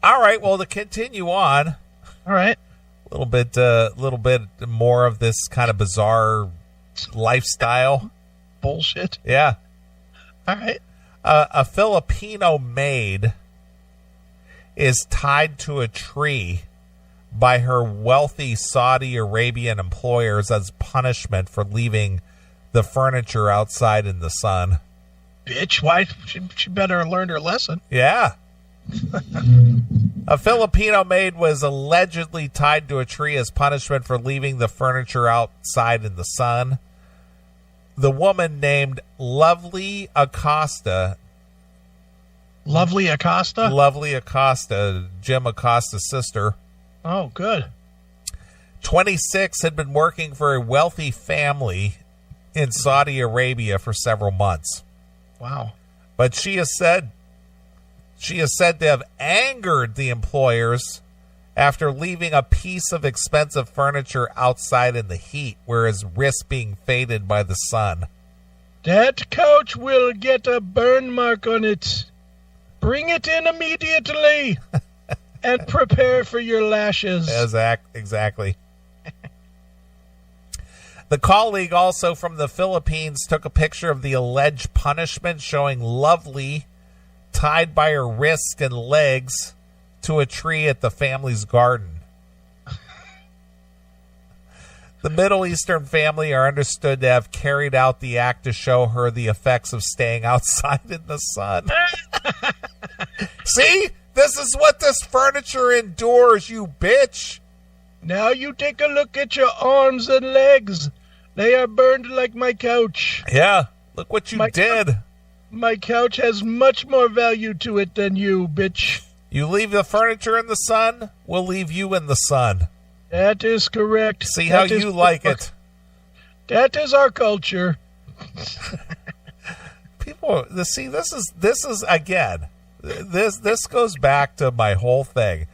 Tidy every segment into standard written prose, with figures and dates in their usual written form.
All right. Well, to continue on. All right. A little bit more of this kind of bizarre lifestyle. Bullshit. Yeah. All right. A Filipino maid is tied to a tree by her wealthy Saudi Arabian employers as punishment for leaving the furniture outside in the sun. Bitch, why? She better have learned her lesson. Yeah. A Filipino maid was allegedly tied to a tree as punishment for leaving the furniture outside in the sun. The woman named Lovely Acosta. Lovely Acosta? Lovely Acosta, Jim Acosta's sister. Oh, good. 26, had been working for a wealthy family in Saudi Arabia for several months. Wow. But she is said to have angered the employers after leaving a piece of expensive furniture outside in the heat, where his wrist being faded by the sun. That couch will get a burn mark on it. Bring it in immediately and prepare for your lashes. Exactly. The colleague also from the Philippines took a picture of the alleged punishment, showing Lovely tied by her wrists and legs to a tree at the family's garden. The Middle Eastern family are understood to have carried out the act to show her the effects of staying outside in the sun. See? This is what this furniture endures, you bitch. Now you take a look at your arms and legs. They are burned like my couch. Yeah, look what you did. My couch has much more value to it than you, bitch. You leave the furniture in the sun, we'll leave you in the sun. That is correct. See how you like it. That is our culture. People, see, this is again, this goes back to my whole thing.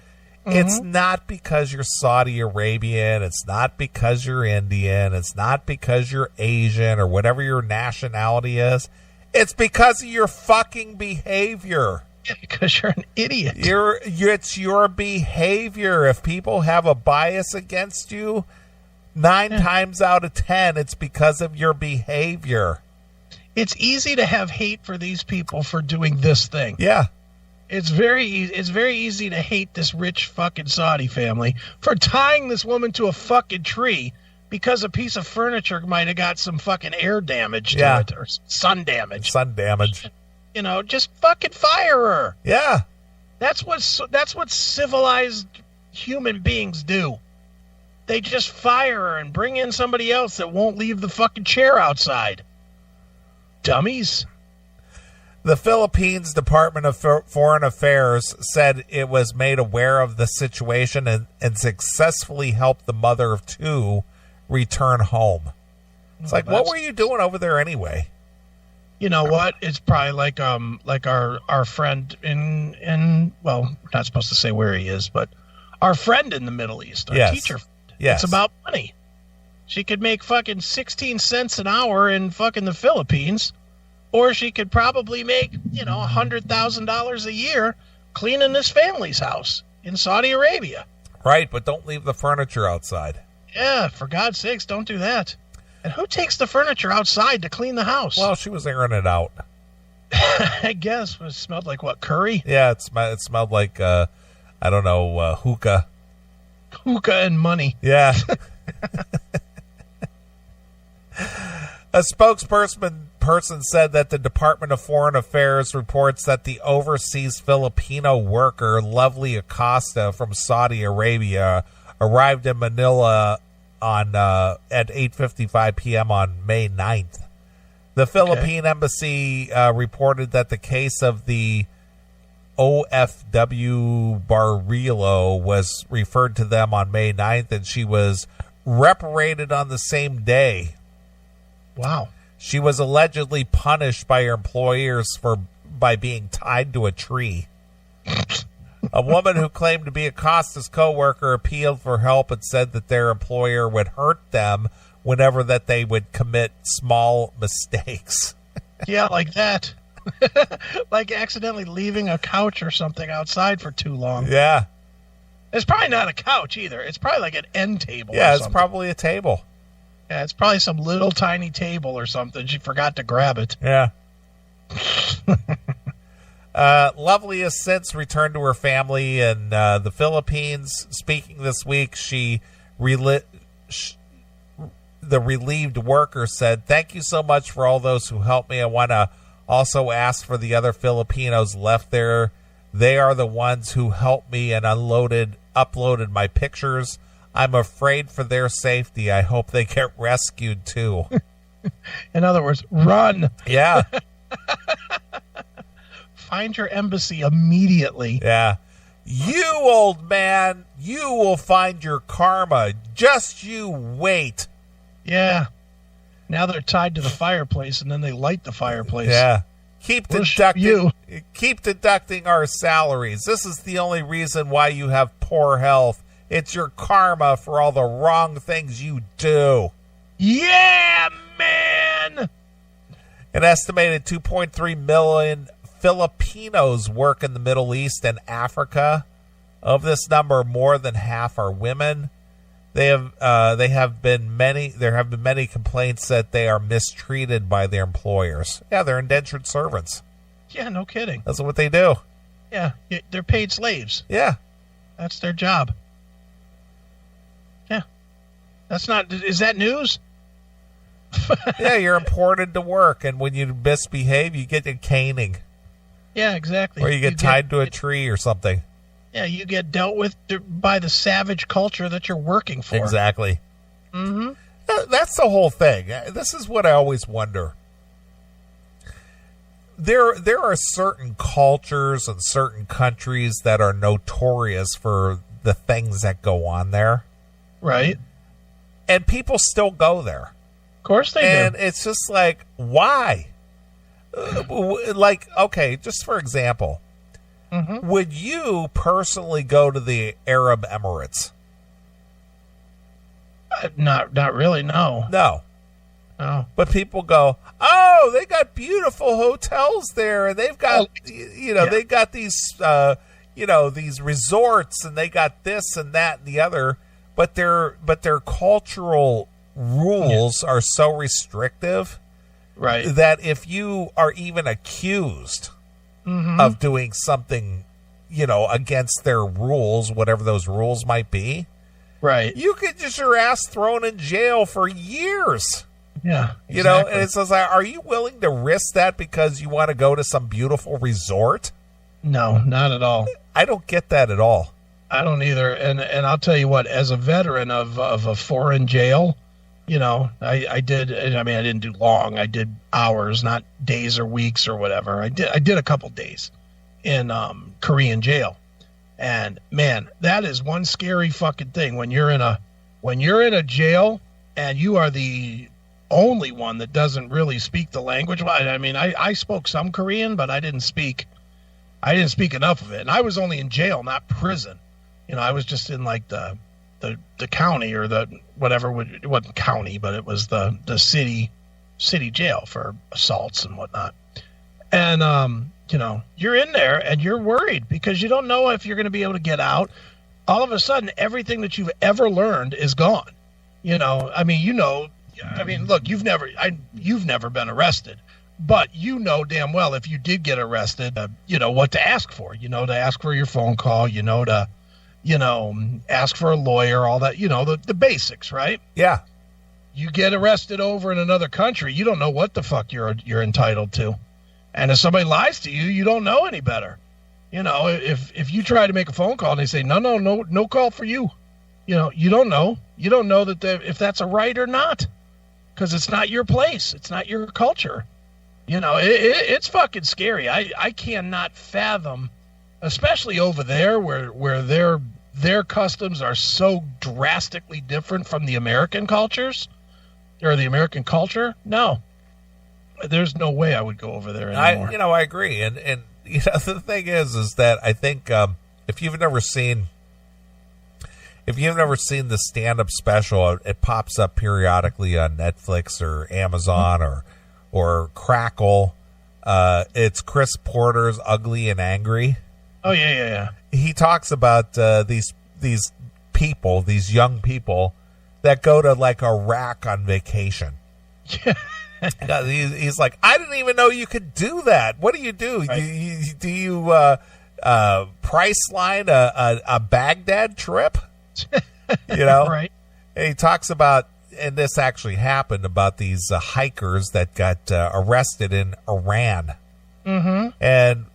It's not because you're Saudi Arabian. It's not because you're Indian. It's not because you're Asian or whatever your nationality is. It's because of your fucking behavior. Yeah, because you're an idiot. It's your behavior. If people have a bias against you, 9 times out of 10, it's because of your behavior. It's easy to have hate for these people for doing this thing. Yeah. It's very easy to hate this rich fucking Saudi family for tying this woman to a fucking tree because a piece of furniture might have got some fucking air damage to it or sun damage. You know, just fucking fire her. Yeah. That's what civilized human beings do. They just fire her and bring in somebody else that won't leave the fucking chair outside. Dummies. The Philippines Department of Foreign Affairs said it was made aware of the situation and successfully helped the mother of 2 return home. It's what were you doing over there anyway? You know what? It's probably like our friend in well, we're not supposed to say where he is, but our friend in the Middle East, our teacher. Yes. It's about money. She could make fucking 16 cents an hour in fucking the Philippines. Or she could probably make, $100,000 a year cleaning this family's house in Saudi Arabia. Right, but don't leave the furniture outside. Yeah, for God's sakes, don't do that. And who takes the furniture outside to clean the house? Well, she was airing it out. I guess. It smelled like what, curry? Yeah, it smelled like, hookah. Hookah and money. Yeah. A spokesperson said that the Department of Foreign Affairs reports that the overseas Filipino worker, Lovely Acosta from Saudi Arabia, arrived in Manila at 8:55 p.m. on May 9th. The Philippine embassy reported that the case of the OFW Barilo was referred to them on May 9th, and she was reparated on the same day. Wow. She was allegedly punished by her employers by being tied to a tree. A woman who claimed to be Acosta's co-worker appealed for help and said that their employer would hurt them whenever that they would commit small mistakes. Yeah, like that. Like accidentally leaving a couch or something outside for too long. Yeah. It's probably not a couch either. It's probably like an end table. Yeah, or it's something. Probably a table. Yeah, it's probably some little tiny table or something. She forgot to grab it. Yeah. Lovely has since returned to her family in the Philippines. Speaking this week, the relieved worker said, "Thank you so much for all those who helped me. I want to also ask for the other Filipinos left there. They are the ones who helped me and uploaded my pictures. I'm afraid for their safety. I hope they get rescued too." In other words, run. Yeah. Find your embassy immediately. Yeah. You, old man, you will find your karma. Just you wait. Yeah. Now they're tied to the fireplace, and then they light the fireplace. Yeah. Keep We'll deducting our salaries. This is the only reason why you have poor health. It's your karma for all the wrong things you do. Yeah, man! An estimated 2.3 million Filipinos work in the Middle East and Africa. Of this number, more than half are women. There have been many complaints that they are mistreated by their employers. Yeah, they're indentured servants. Yeah, no kidding. That's what they do. Yeah, they're paid slaves. Yeah. That's their job. Yeah. Is that news? Yeah, you're imported to work, and when you misbehave, you get a caning. Yeah, exactly. Or you get tied to a tree or something. Yeah, you get dealt with by the savage culture that you're working for. Exactly. Mm-hmm. That's the whole thing. This is what I always wonder. There are certain cultures and certain countries that are notorious for the things that go on there. Right. And people still go there. Of course they do. And it's just like, why? Okay, just for example, would you personally go to the Arab Emirates? Not really, no. No. No. But people go, oh, they got beautiful hotels there, and they've got, they got these, these resorts, and they got this and that and the other, but their cultural rules are so restrictive, right, that if you are even accused of doing something, against their rules, whatever those rules might be, right, you could just your ass thrown in jail for years. Yeah, exactly. And it says, are you willing to risk that because you want to go to some beautiful resort? No, not at all. I don't get that at all. I don't either. And I'll tell you what, as a veteran of a foreign jail, I did. I mean, I didn't do long. I did hours, not days or weeks or whatever. I did a couple days in Korean jail, and man, that is one scary fucking thing when you're in a jail and you are the only one that doesn't really speak the language. I mean, I spoke some Korean, but I didn't speak enough of it. And I was only in jail, not prison. I was just in like the county or the whatever. It wasn't county, but it was the city jail for assaults and whatnot. And, you're in there and you're worried because you don't know if you're going to be able to get out. All of a sudden, everything that you've ever learned is gone. Look, you've never been arrested, but damn well if you did get arrested, what to ask for, to ask for your phone call, to, ask for a lawyer, all that, the basics, right? Yeah. You get arrested over in another country, you don't know what the fuck you're entitled to. And if somebody lies to you, you don't know any better. If you try to make a phone call and they say, no call for you, you don't know. You don't know if that's a right or not. Because it's not your place. It's not your culture. It's fucking scary. I cannot fathom, especially over there where their customs are so drastically different from the American cultures or the American culture. No, there's no way I would go over there anymore. I agree. And the thing is that I think if you've never seen the stand-up special, it pops up periodically on Netflix or Amazon or Crackle. It's Chris Porter's Ugly and Angry. Oh, yeah. He talks about these people, these young people that go to like Iraq on vacation. Yeah. He's like, I didn't even know you could do that. What do you do? Right. Do you price line a Baghdad trip? You know? Right. And he talks about, and this actually happened, about these hikers that got arrested in Iran. Mm-hmm. And,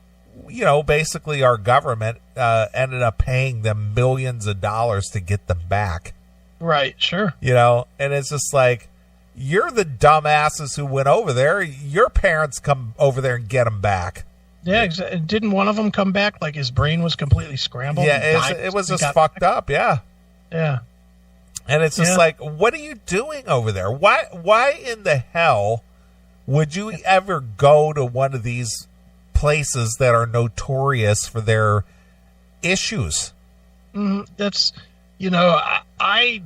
you know, basically our government ended up paying them millions of dollars to get them back. Right, sure. You know, and it's just like, you're the dumbasses who went over there. Your parents come over there and get them back. Yeah, exactly. Didn't one of them come back like his brain was completely scrambled? Yeah, it was just fucked up, yeah. Yeah. And it's just like, what are you doing over there? Why in the hell would you ever go to one of these places that are notorious for their issues? That's, you know, and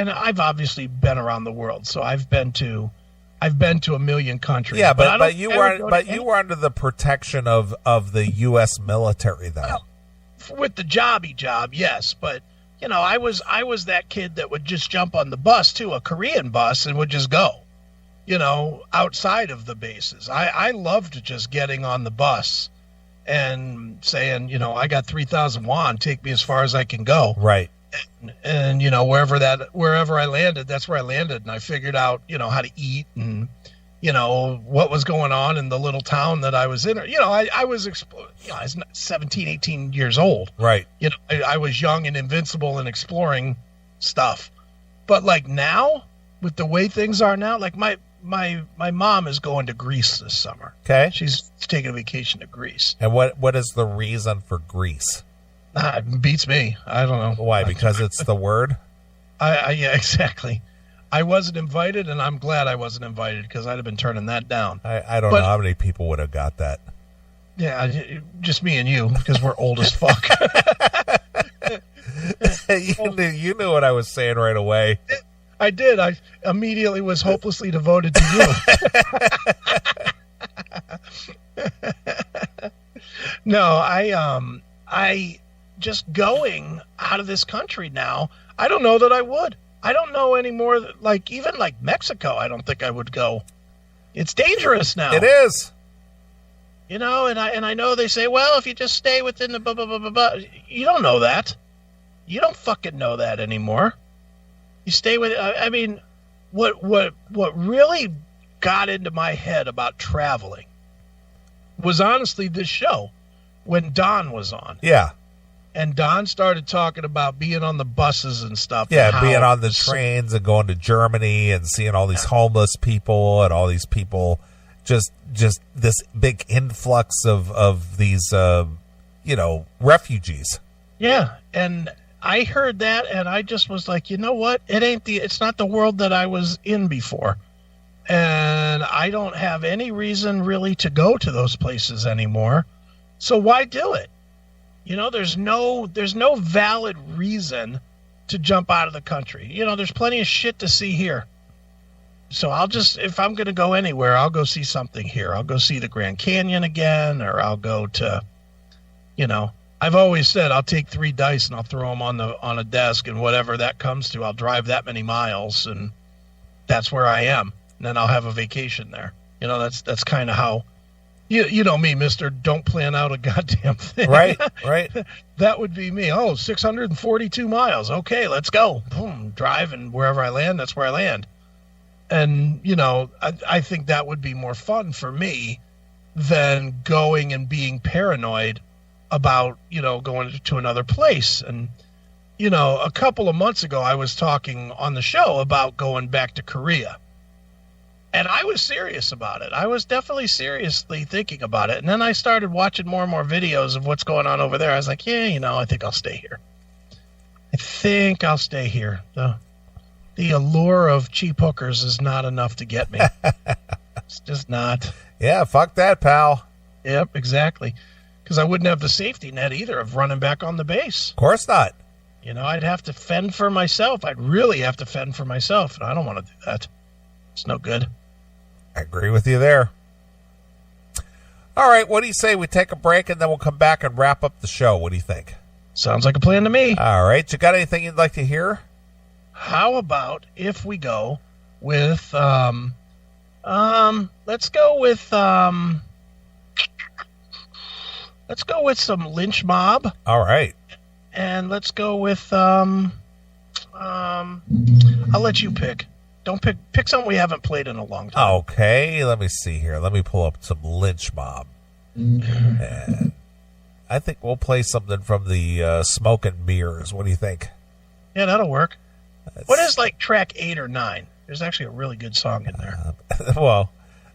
I've obviously been around the world, so I've been to a million countries. Yeah, but you were under the protection of the U.S. military, though. Well, with the job, yes, but you know, I was that kid that would just jump on the bus too, a Korean bus, and would just go, you know, outside of the bases. I loved just getting on the bus and saying, you know, I got 3,000 won, take me as far as I can go. Right. And you know, wherever I landed, that's where I landed, and I figured out, you know, how to eat and, you know, what was going on in the little town that I was in. You know, I was 17, 18 years old. Right. You know, I was young and invincible and exploring stuff. But like now, with the way things are now, like my mom is going to Greece this summer. Okay. She's taking a vacation to Greece. And what is the reason for Greece? It beats me. I don't know. Why? Because it's the word? Yeah, exactly. I wasn't invited, and I'm glad I wasn't invited because I'd have been turning that down. I don't know how many people would have got that. Yeah, just me and you because we're old as fuck. You knew what I was saying right away. I did. I immediately was hopelessly devoted to you. No, I just going out of this country now, I don't know that I would. I don't know anymore. Like, even like Mexico, I don't think I would go. It's dangerous now. It is. You know, and I know they say, well, if you just stay within the blah, blah, blah, blah, blah. You don't know that. You don't fucking know that anymore. You stay with, I mean, what really got into my head about traveling was honestly this show when Don was on. Yeah. And Don started talking about being on the buses and stuff. Yeah, and being on the trains and going to Germany and seeing all these homeless people and all these people, just this big influx of these, you know, refugees. Yeah, and I heard that, and I just was like, you know what? It's not the world that I was in before, and I don't have any reason really to go to those places anymore. So why do it? You know, there's no valid reason to jump out of the country. You know, there's plenty of shit to see here. So if I'm going to go anywhere, I'll go see something here. I'll go see the Grand Canyon again, or I'll go to, you know, I've always said I'll take 3 dice and I'll throw them on a desk, and whatever that comes to, I'll drive that many miles, and that's where I am. And then I'll have a vacation there. You know, that's kind of how. You know me, mister, don't plan out a goddamn thing. Right. That would be me. 642 miles. Okay, let's go. Boom, drive, and wherever I land, that's where I land. And, you know, I think that would be more fun for me than going and being paranoid about, you know, going to another place. And, you know, a couple of months ago, I was talking on the show about going back to Korea. And I was serious about it. I was definitely seriously thinking about it. And then I started watching more and more videos of what's going on over there. I was like, yeah, you know, I think I'll stay here. The allure of cheap hookers is not enough to get me. It's just not. Yeah, fuck that, pal. Yep, exactly. Because I wouldn't have the safety net either of running back on the base. Of course not. You know, I'd have to fend for myself. I'd really have to fend for myself. And I don't want to do that. It's no good. I agree with you there. All right, what do you say we take a break and then we'll come back and wrap up the show? What do you think? Sounds like a plan to me. All right, you got anything you'd like to hear? How about if we go with let's go with some lynch mob. All right. And let's go with I'll let you pick. Don't pick something we haven't played in a long time. Okay, let me see here. Let me pull up some lynch mob. And I think we'll play something from the Smoke and Mirrors. What do you think? Yeah, that'll work. What is like track 8 or 9? There's actually a really good song in there. Well,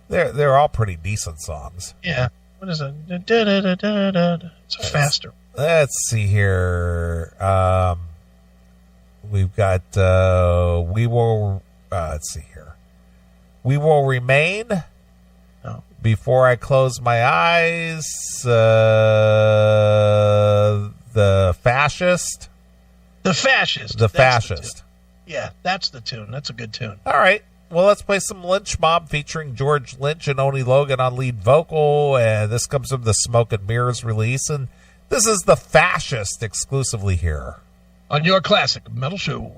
they're all pretty decent songs. Yeah. What is it? It's a faster. Let's see here. We've got we will. Let's see here. We will remain. Oh. Before I close my eyes. The fascist. The fascist. The fascist. Yeah, that's the tune. That's a good tune. All right. Well, let's play some Lynch Mob featuring George Lynch and Oni Logan on lead vocal. And this comes from the Smoke and Mirrors release. And this is the fascist exclusively here on your classic metal show.